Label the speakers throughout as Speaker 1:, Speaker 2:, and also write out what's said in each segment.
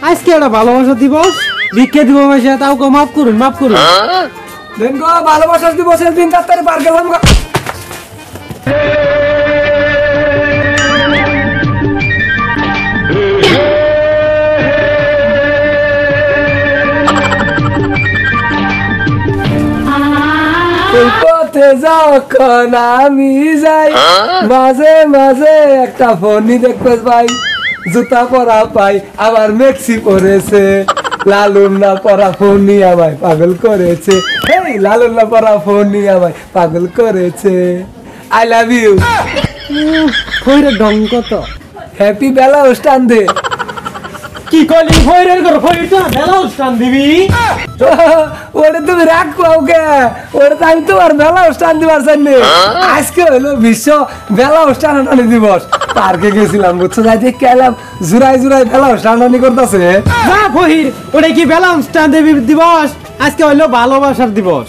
Speaker 1: আজকে একটা ভালোবাসা দিবস, ভিক্ষে দিব পয়সা, তাও গো মাফ করুন, মাফ করুন।
Speaker 2: দেন গো ভালোবাসা দিবসের দিন তাড়াতাড়ি পার গেলাম গো। এই পথে যখন আমি যাই মাঝে মাঝে একটা ফোনই দেখতে পাই, জুতা পরা পাই আবার মেক্সি পরেছে, লালুন না পরা ফোন নিয়ে আমায় পাগল করেছে, এই লালুন না পরা ফোন নিয়ে আমায় পাগল করেছে। I love you.
Speaker 1: কইরে ঢং কত
Speaker 2: হ্যাপি বেলা স্টান দে।
Speaker 1: কি কইলি ফয়রের ঘর ফয়টা বেলা স্থান দিবি?
Speaker 2: ওটা তুমি রাগ পাও কে? ওটা তো আমি তোমার বেলা স্টান দিবার জন্য। আজকে হলো বিশ্ব বেলা স্টানানি দিবস। পার্কে গেছিলাম বুঝছো, যাই দেখে এলাম জুরাই জুরাই বেলা স্টানানি করতেছে।
Speaker 1: না ফহির, ওটা কি বেলা স্থান দেবী দিবস? আজকে হইলো ভালোবাসার দিবস।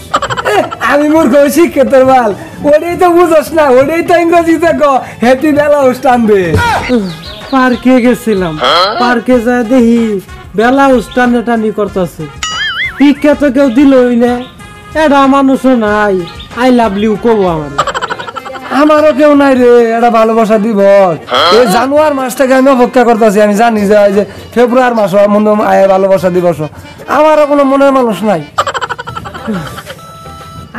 Speaker 2: আমি মূর্খ শিক্ষিত বাল, ওটাই তো বুঝোস না, ওটাই তো ইংরেজিতে কো হ্যাপি বেলা স্টান দে।
Speaker 1: পার্কে গেছিলাম, পার্কে যায় দেখি বেলা উস্টানে টানি করতেছে, ভিক্ষা তো কেউ দিলই না, এটা মানুষও নাই, আই লাভ ইউ কব আমার।
Speaker 2: আমারও কেউ নাই রে, এটা ভালোবাসা দিবস। এই জানুয়ার মাসটাকে আমি অপেক্ষা করতেছি, আমি জানি যে ফেব্রুয়ারি মাস মনে ভালোবাসা দিবস, আমারও কোনো মনের মানুষ নাই।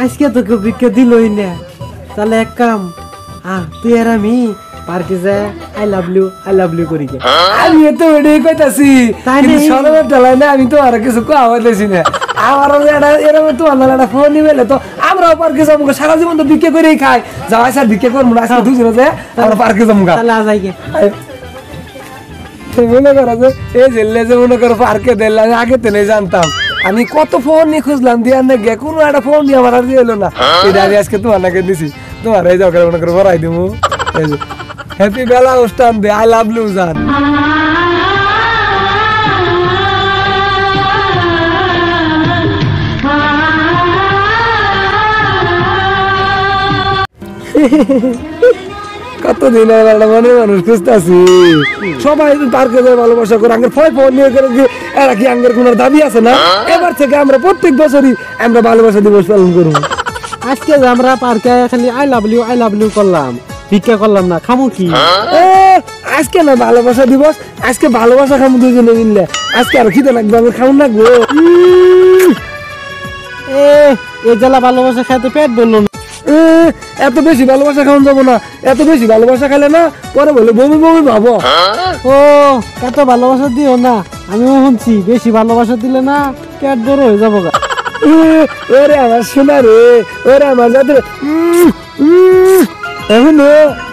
Speaker 1: আজকে তো কেউ ভিক্ষা দিলই না, তাহলে এক কাম, তুই আর আমি পার্কে যায় আই লাভ ইউ করি।
Speaker 2: আমি তো ওইটাই কইতাছি,
Speaker 1: তাই
Speaker 2: কিন্তু
Speaker 1: নাকি?
Speaker 2: সরবের টেলায় না, আমি তো আর কিছু কোয়া হইতেছি না। আমারও এরকম তোমার নালা একটা ফোন নিবেলে তো আমরাও পার্কে যাবো, সারা জীবন তো ভিক্ষা করেই খাই, যাওয়াই স্যার ভিক্ষা করবো না, আজকে দুজনে যায় আমরা পার্কে যাবো।
Speaker 1: তাহলে আজাই গে
Speaker 2: মনে করো যে এই জেলে যে মনে করো পার্কে দিলে আমি আগে তো নেই জানতাম, আমি কত ফোন নিয়ে খুঁজলাম দিয়ে না গে, কোনো একটা ফোন নিয়ে আমার আর দিয়ে এলো না। এটা আমি আজকে তোমার নাকি দিছি, তোমার এই যাও মনে করো ভরাই দিব। হ্যাপি বেলা উস্তান দে, আই লাভ ইউ জান। কতদিন একটা মনে মানুষ খুঁজতেছি, সবাই পার্কে যায় ভালোবাসা করে, আঙ্গের ফয় ফোন নিয়ে করে এরা কি আঙ্গের কোন দাবি আছে না? এবার থেকে আমরা প্রত্যেক বছরই আমরা ভালোবাসা দিবস পালন করবো।
Speaker 1: আজকে যে আমরা পার্কে খালি আই লাভ ইউ করলাম, ভিক্ষা করলাম না, খামু কি?
Speaker 2: আজকে না ভালোবাসা দিবস, আজকে ভালোবাসা খামু দুজনে মিললে, আজকে আর খিদে লাগবে, আমি খামু লাগবো।
Speaker 1: এই জেলা ভালোবাসা খাইতে পেট বললো না।
Speaker 2: এত বেশি ভালোবাসা খাওয়ান যাবো না, এত বেশি ভালোবাসা খেলে না পরে বলে বমি বমি ভাবো।
Speaker 1: ও এত ভালোবাসা দিও না, আমিও শুনছি বেশি ভালোবাসা দিলে না পেট বড় হয়ে যাবো।
Speaker 2: ওরে আমার শোনা রে, ওরে আমার যাতে এখন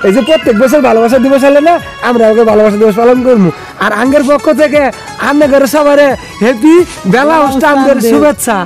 Speaker 2: এই যে প্রত্যেক বছর ভালোবাসা দিবস হলে না আমরা ওকে ভালোবাসা দিবস পালন করবো। আর আঙ্গের পক্ষ থেকে আন্না করে সবারে হ্যাপি বেলা স্টানের শুভেচ্ছা।